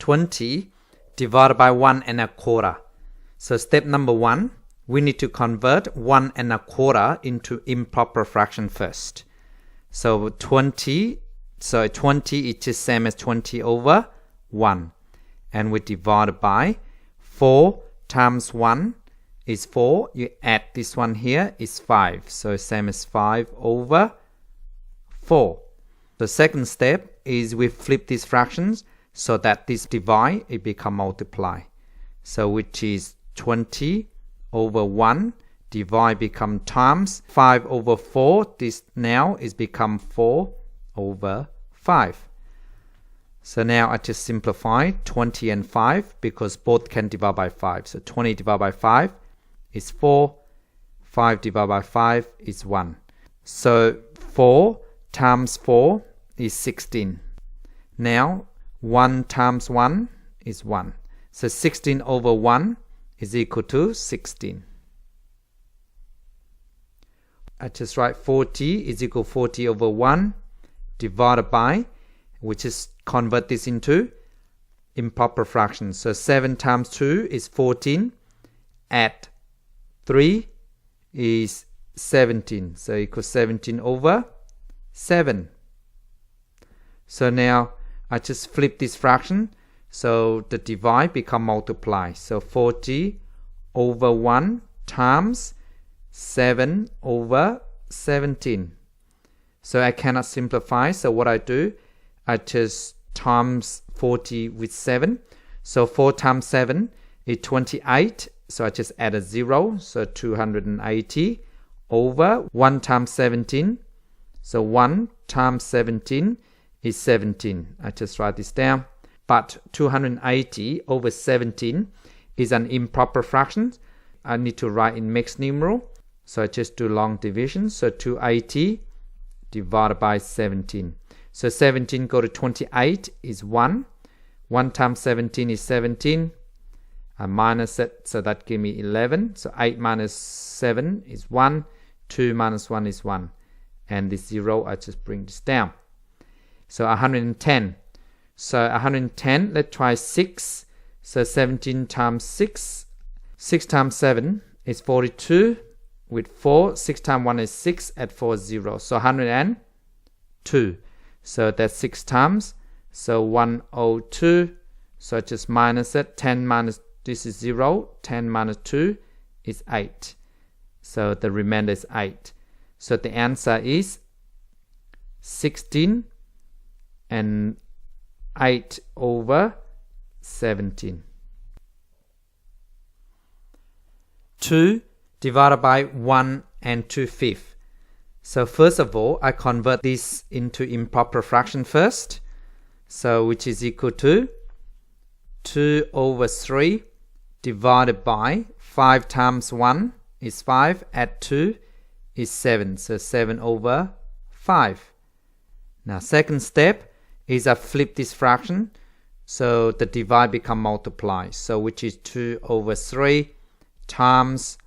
20 divided by 1¼ So step number 1, we need to convert 1¼ into improper fraction first. So 20 is just same as 20 over 1. And we divide by 4 times 1 is 4. You add this one here is 5. So same as 5 over 4. The second step is we flip these fractions so that this divide it become multiply. So which is 20 over 1 divide become times 5 over 4. This now is become 4 over 5. So now I just simplify 20 and 5 because both can divide by 5. So 20 divided by 5 is 4. 5 divided by 5 is 1. So 4 times 4 is 16. Now 1 times 1 is 1. So 16 over 1 is equal to 16. I just write 40 is equal to 40 over 1 divided by, which is convert this into improper fraction. So 7 times 2 is 14. Add 3 is 17. So equals 17 over 7. So now I just flip this fraction. So the divide become multiply. So 40 over 1 times 7 over 17. So I cannot simplify. So what I do, I just times 40 with 7. So 4 times 7 is 28. So I just add a 0. So 280 over 1 times 17. So 1 times 17 is 17. I just write this down. But 280 over 17 is an improper fraction. I need to write in mixed numeral. So I just do long division. So 280 divided by 17. So 17 go to 28 is 1. 1 times 17 is 17. I minus it, so that give me 11. So 8 minus 7 is 1. 2 minus 1 is 1. And this 0, I just bring this down. So 110. So 110, let's try 6. So 17 times 6. 6 times 7 is 42. With 4, 6 times 1 is 6. Add 4 is 0. So 102. So that's 6 times. So 102. So I just minus it. 10 minus this is 0. 10 minus 2 is 8. So the remainder is 8. So the answer is 16 and 8 over 17. 2 divided by 1 and 2/5. So first of all, I convert this into improper fraction first. So which is equal to 2 over 3 divided by 5 times 1 is 5. Add 2 is 7. So 7 over 5. Now second step is I flip this fraction. So the divide become multiply. So which is 2 over 3 times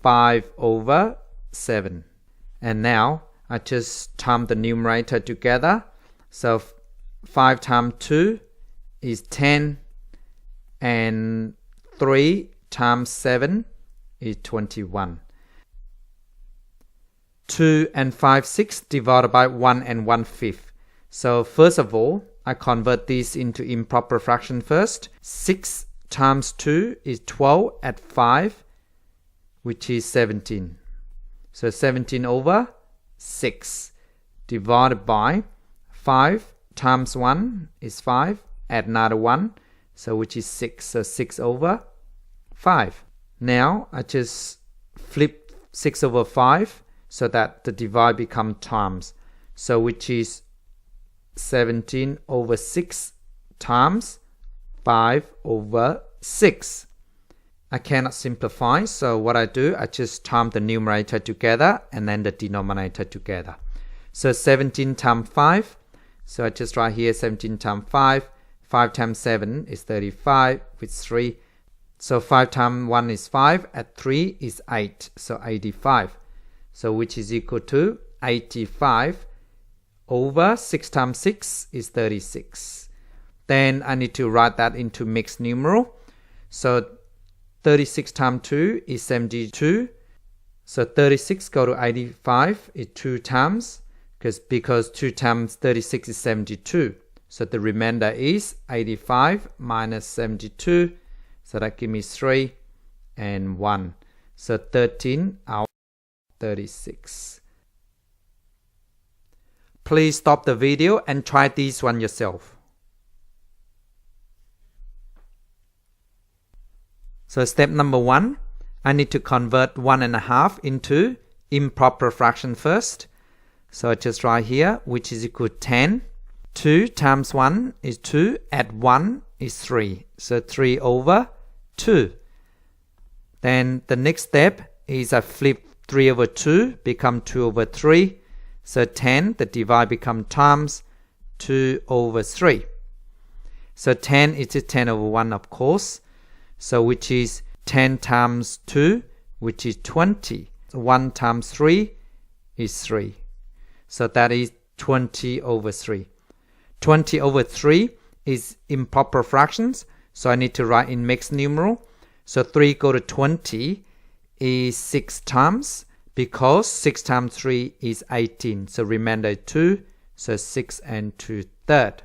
5 over 7. And now I just times the numerator together. So 5 times 2 is 10. And 3 times 7 is 21. 2 and 5/6 divided by 1 and 1/5. So first of all, I convert this into improper fraction first. 6 times 2 is 12. Add 5, which is 17. So 17 over 6 divided by 5 times 1 is 5. Add another 1, so which is 6. So 6 over 5. Now I just flip 6 over 5 so that the divide become times. So which is 17 over 6 times 5 over 6. I cannot simplify, so what I do, I just times the numerator together and then the denominator together. So 17 times 5, so I just write here 17 times 5. 5 times 7 is 35 with 3. So 5 times 1 is 5, add 3 is 8, so 85. So which is equal to 85 over 6 times 6 is 36. Then I need to write that into mixed numeral. So 36 times 2 is 72. So 36 go to 85 is 2 times, because 2 times 36 is 72. So the remainder is 85 minus 72. So that gives me 3 and 1. So 13 out of 36. Please stop the video and try this one yourself. So step number 1, I need to convert 1.5 into improper fraction first. So I just write here, which is equal to 10. 2 times 1 is 2, add 1 is 3. So 3 over 2. Then the next step is I flip 3 over 2, become 2 over 3. So 10, the divide become times 2 over 3. So 10 is 10 over 1, of course. So which is 10 times 2, which is 20. So 1 times 3 is 3. So that is 20 over 3. 20 over 3 is improper fractions. So I need to write in mixed numeral. So 3 go to 20 is 6 times, because 6 times 3 is 18. So remainder 2. So 6 and 2/3.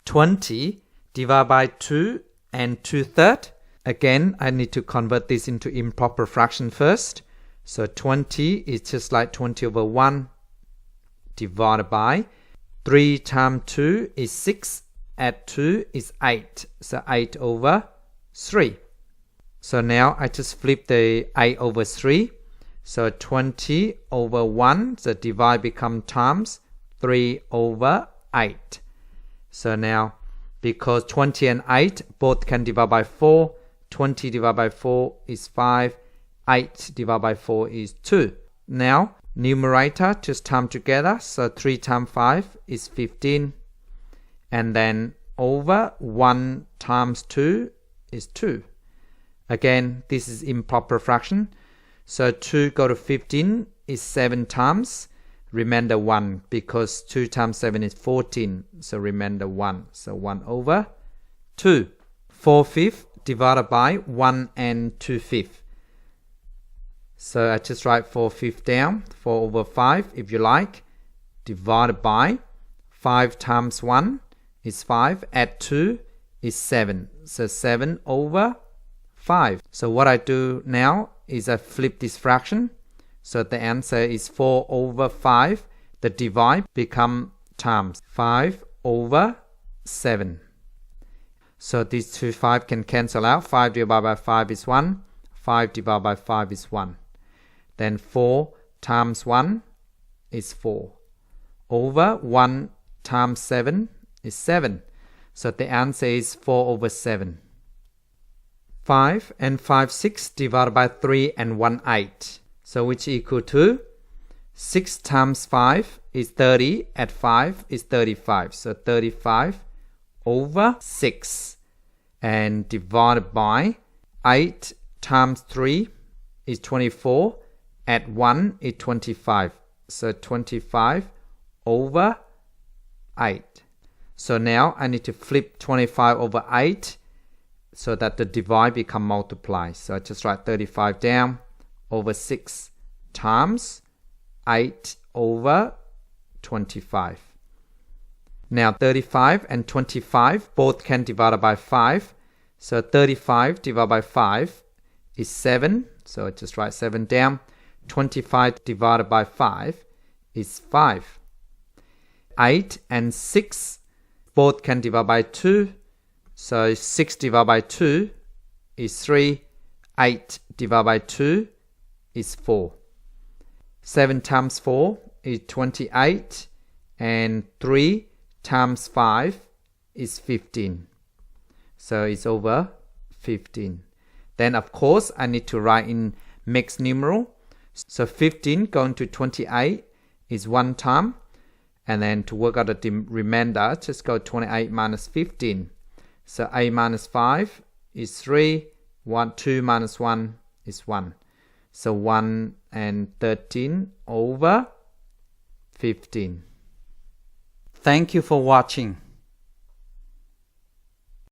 20 divided by 2 and 2/3. Again, I need to convert this into improper fraction first. So 20 is just like 20 over 1 divided by 3 times 2 is 6, add 2 is 8. So 8 over 3. So now I just flip the 8 over 3. So 20 over 1, the divide become times 3 over 8. So now, because 20 and 8 both can divide by 4, 20 divided by 4 is 5, 8 divided by 4 is 2. Now, numerator just time together, so 3 times 5 is 15. And then over 1 times 2 is 2. Again, this is improper fraction. So 2 go to 15 is 7 times. Remainder 1, because 2 times 7 is 14. So remainder 1. So 1 over 2. 4/5 divided by 1 and 2/5. So I just write 4/5 down. 4 over 5, if you like, divided by 5 times 1 is 5. Add 2 is 7. So 7 over 5. So what I do now is I flip this fraction. So the answer is 4 over 5. The divide become times 5 over 7. So these two 5 can cancel out. 5 divided by 5 is 1. 5 divided by 5 is 1. Then 4 times 1 is 4. Over 1 times 7 is 7. So the answer is 4 over 7. 5 and 5/6 divided by 3 and 1/8. So which equal to 6 times 5 is 30, add 5 is 35. So 35 over 6. And divided by 8 times 3 is 24, add 1 is 25. So 25 over 8. So now I need to flip 25 over 8 so that the divide become multiply. So I just write 35 down over 6 times 8 over 25. Now 35 and 25 both can divide by 5. So 35 divided by 5 is 7. So I just write 7 down. 25 divided by 5 is 5. 8 and 6 both can divide by 2. So 6 divided by 2 is 3. 8 divided by 2 is 4. 7 times 4 is 28. And 3 times 5 is 15. So it's over 15. Then of course I need to write in mixed numeral. So 15 going to 28 is 1 time. And then to work out the remainder, just go 28 minus 15. So 8 minus 5 is 3. 2 minus 1 is 1. So 1 and 13 over 15. Thank you for watching.